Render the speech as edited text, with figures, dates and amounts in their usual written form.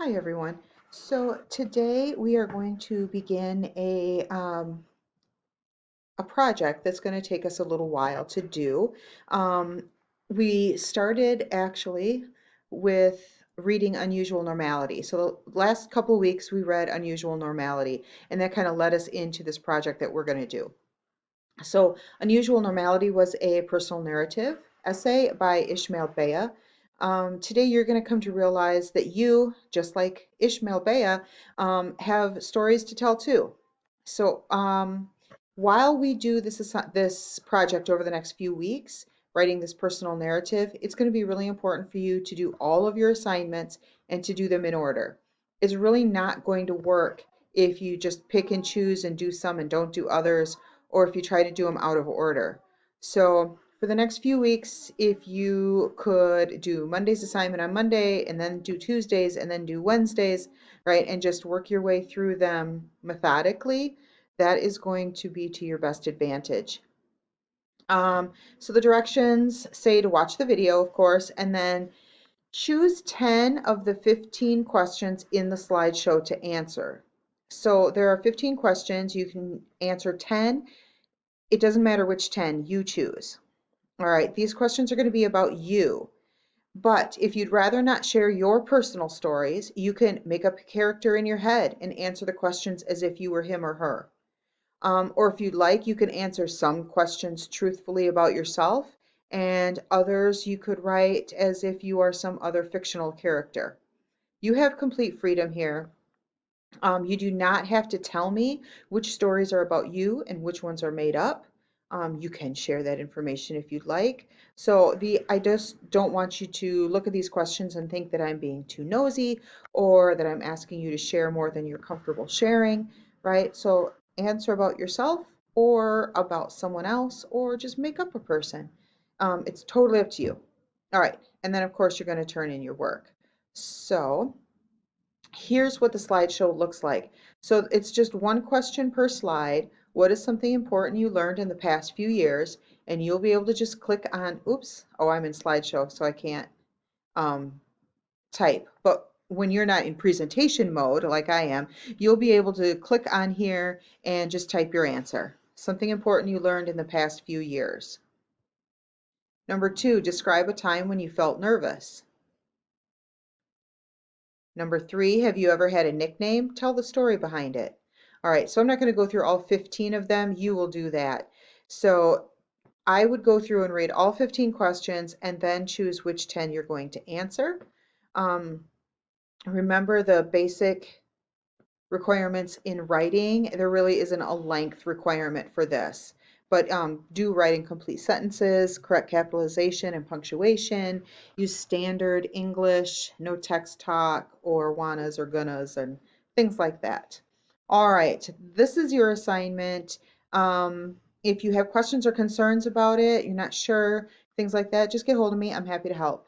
Hi everyone. So today we are going to begin a project that's going to take us a little while to do. Um, we started actually with reading Unusual Normality. So the last couple of weeks we read Unusual Normality, and that kind of led us into this project that we're going to do. So Unusual Normality was a personal narrative essay by Ishmael Bea. Today you're going to come to realize that you, just like Ishmael Bea, have stories to tell too. So while we do this project over the next few weeks, writing this personal narrative, it's going to be really important for you to do all of your assignments and to do them in order. It's really not going to work if you just pick and choose and do some and don't do others, or if you try to do them out of order. So for the next few weeks, if you could do Monday's assignment on Monday and then do Tuesdays and then do Wednesdays, right, and just work your way through them methodically, that is going to be to your best advantage. So the directions say to watch the video, of course, and then choose 10 of the 15 questions in the slideshow to answer. So there are 15 questions. You can answer 10. It doesn't matter which 10, you choose. All right, these questions are going to be about you. But if you'd rather not share your personal stories, you can make up a character in your head and answer the questions as if you were him or her. Or if you'd like, you can answer some questions truthfully about yourself, and others you could write as if you are some other fictional character. You have complete freedom here. You do not have to tell me which stories are about you and which ones are made up. You can share that information if you'd like. I just don't want you to look at these questions and think that I'm being too nosy or that I'm asking you to share more than you're comfortable sharing, right? So answer about yourself or about someone else or just make up a person. It's totally up to you. All right. And then, of course, you're going to turn in your work. So here's what the slideshow looks like. So it's just one question per slide. What is something important you learned in the past few years? And you'll be able to just click on, oops, oh, I'm in slideshow, so I can't um, type. But when you're not in presentation mode, like I am, you'll be able to click on here and just type your answer. Something important you learned in the past few years. Number two, describe a time when you felt nervous. Number three, have you ever had a nickname? Tell the story behind it. All right, so I'm not going to go through all 15 of them. You will do that. So I would go through and read all 15 questions and then choose which 10 you're going to answer. Um, Remember the basic requirements in writing. There really isn't a length requirement for this, but do write in complete sentences, correct capitalization and punctuation, use standard English, no text talk or wannas or gonnas and things like that. All right, this is your assignment. If you have questions or concerns about it, you're not sure, things like that, just get hold of me. I'm happy to help.